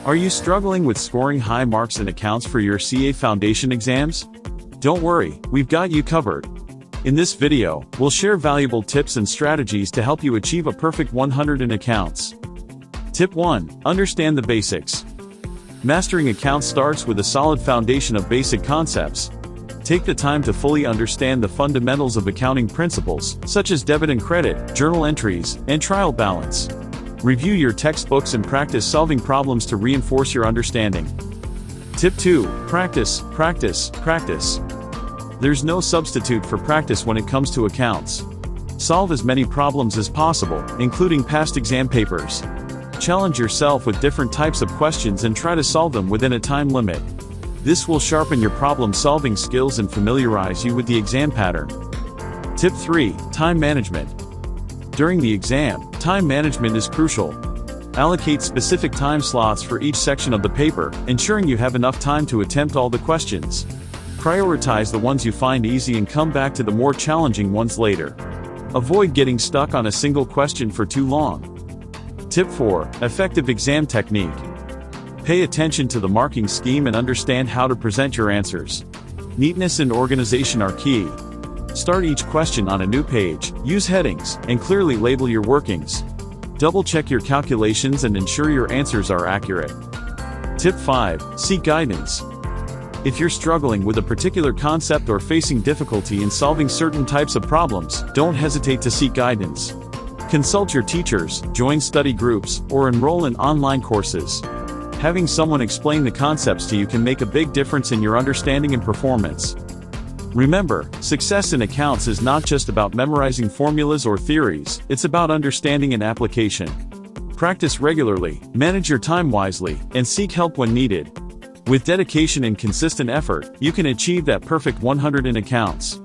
Are you struggling with scoring high marks in accounts for your CA Foundation exams? Don't worry, we've got you covered. In this video, we'll share valuable tips and strategies to help you achieve a perfect 100 in accounts. Tip 1. Understand the basics. Mastering accounts starts with a solid foundation of basic concepts. Take the time to fully understand the fundamentals of accounting principles, such as debit and credit, journal entries, and trial balance. Review your textbooks and practice solving problems to reinforce your understanding. Tip 2. Practice, practice, practice. There's no substitute for practice when it comes to accounts. Solve as many problems as possible, including past exam papers. Challenge yourself with different types of questions and try to solve them within a time limit. This will sharpen your problem-solving skills and familiarize you with the exam pattern. Tip 3. Time management. During the exam, time management is crucial. Allocate specific time slots for each section of the paper, ensuring you have enough time to attempt all the questions. Prioritize the ones you find easy and come back to the more challenging ones later. Avoid getting stuck on a single question for too long. Tip 4. Effective exam technique. Pay attention to the marking scheme and understand how to present your answers. Neatness and organization are key. Start each question on a new page, use headings, and clearly label your workings. Double-check your calculations and ensure your answers are accurate. Tip 5. Seek guidance. If you're struggling with a particular concept or facing difficulty in solving certain types of problems, don't hesitate to seek guidance. Consult your teachers, join study groups, or enroll in online courses. Having someone explain the concepts to you can make a big difference in your understanding and performance. Remember, success in accounts is not just about memorizing formulas or theories, it's about understanding and application. Practice regularly, manage your time wisely, and seek help when needed. With dedication and consistent effort, you can achieve that perfect 100 in accounts.